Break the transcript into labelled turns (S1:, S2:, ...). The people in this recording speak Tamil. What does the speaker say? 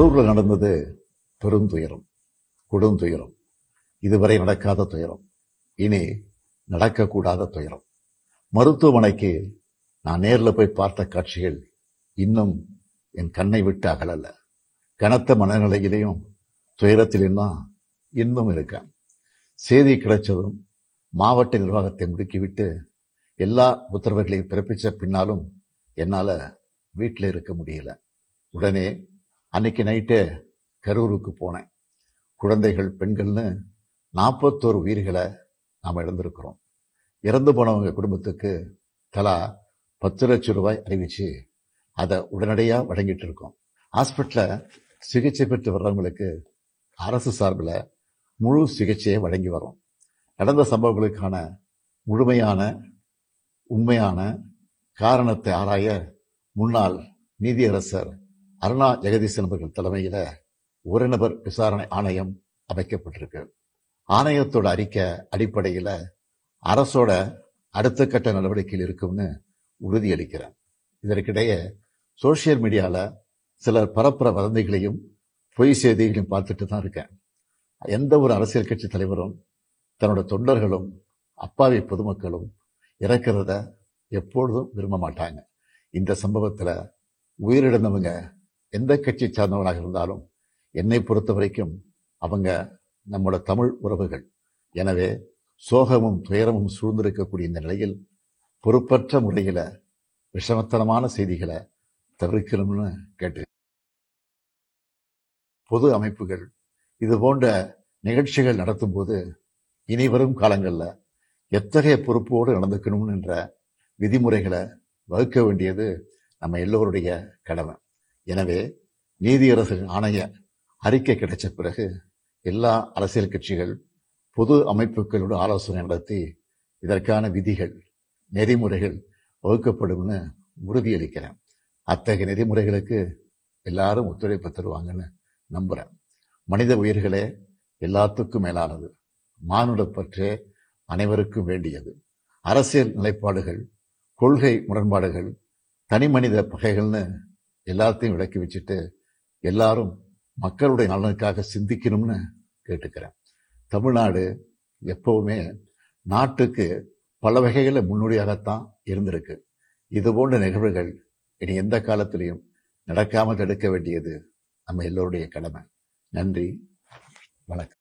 S1: கரூர்ல நடந்தது பெருந்துயரம், கொடுந்துயரம். இதுவரை நடக்காத துயரம், இனி நடக்கக்கூடாத துயரம். மருத்துவமனைக்கு நான் நேரில் போய் பார்த்த காட்சிகள் இன்னும் என் கண்ணை விட்டு அகலல. கனத்த மனநிலையிலையும் துயரத்திலும் தான் இன்னும் இருக்கேன். செய்தி கிடைச்சதும் மாவட்ட நிர்வாகத்தை முடுக்கிவிட்டு எல்லா உத்தரவுகளையும் பிறப்பிச்ச பின்னாலும் என்னால வீட்டில் இருக்க முடியல. உடனே அன்னைக்கு நைட்டே கரூருக்கு போனேன். குழந்தைகள், பெண்கள்னு 41 உயிர்களை நாம் இழந்திருக்கிறோம். இறந்து போனவங்க குடும்பத்துக்கு தலா 10 லட்சம் ரூபாய் அறிவிச்சு அதை உடனடியாக வழங்கிட்டு இருக்கோம். ஹாஸ்பிட்டல சிகிச்சை பெற்று வர்றவங்களுக்கு அரசு சார்பில் முழு சிகிச்சையை வழங்கி வரோம். நடந்த சம்பவங்களுக்கான முழுமையான உண்மையான காரணத்தை ஆராய முன்னாள் நீதியரசர் அருணா ஜெகதீசன் அவர்கள் தலைமையில ஒரு நபர் விசாரணை ஆணையம் அமைக்கப்பட்டிருக்கு. ஆணையத்தோட அறிக்கை அடிப்படையில அரசோட அடுத்த கட்ட நடவடிக்கையில் இருக்கும்னு உறுதியளிக்கிறேன். இதற்கிடையே சோசியல் மீடியால சிலர் பரப்புற வதந்திகளையும் பொய் செய்திகளையும் பார்த்துட்டு தான் இருக்கேன். எந்த ஒரு அரசியல் கட்சி தலைவரும் தன்னோட தொண்டர்களும் அப்பாவி பொதுமக்களும் இறக்கிறத எப்பொழுதும் விரும்ப மாட்டாங்க. இந்த சம்பவத்துல உயிரிழந்தவங்க எந்த கட்சி சார்ந்தவர்களாக இருந்தாலும் என்னை பொறுத்த வரைக்கும் அவங்க நம்மளோட தமிழ் உறவுகள். எனவே சோகமும் துயரமும் சூழ்ந்திருக்கக்கூடிய இந்த நிலையில் பொறுப்பற்ற முறையில விஷமத்தனமான செய்திகளை தவிர்க்கணும்னு கேட்டு, பொது அமைப்புகள் இது போன்ற நிகழ்ச்சிகள் நடத்தும் போது இனி வரும் காலங்கள்ல எத்தகைய பொறுப்போடு நடந்துக்கணும் என்ற விதிமுறைகளை வகுக்க வேண்டியது நம்ம எல்லோருடைய கடமை. எனவே நீதியரசரின் ஆணைய அறிக்கை கிடைச்ச பிறகு எல்லா அரசியல் கட்சிகள், பொது அமைப்புகளோடு ஆலோசனை நடத்தி இதற்கான விதிகள், நெறிமுறைகள் வகுக்கப்படும்னு உறுதியளிக்கிறேன். அத்தகைய நெறிமுறைகளுக்கு எல்லாரும் ஒத்துழைப்பு தருவாங்கன்னு நம்புறேன். மனித உயிர்களே எல்லாத்துக்கும் மேலானது. மானுட பற்றே அனைவருக்கும் வேண்டியது. அரசியல் நிலைப்பாடுகள், கொள்கை முரண்பாடுகள், தனி மனித பகைகள்னு எல்லாத்தையும் விலக்கி வச்சுட்டு எல்லாரும் மக்களுடைய நலனுக்காக சிந்திக்கணும்னு கேட்டுக்கிறேன். தமிழ்நாடு எப்பவுமே நாட்டுக்கு பல வகைகளில் முன்னோடியாகத்தான் இருந்திருக்கு. இது போன்ற நிகழ்வுகள் இனி எந்த காலத்திலையும் நடக்காமல் தடுக்க வேண்டியது நம்ம எல்லோருடைய கடமை. நன்றி, வணக்கம்.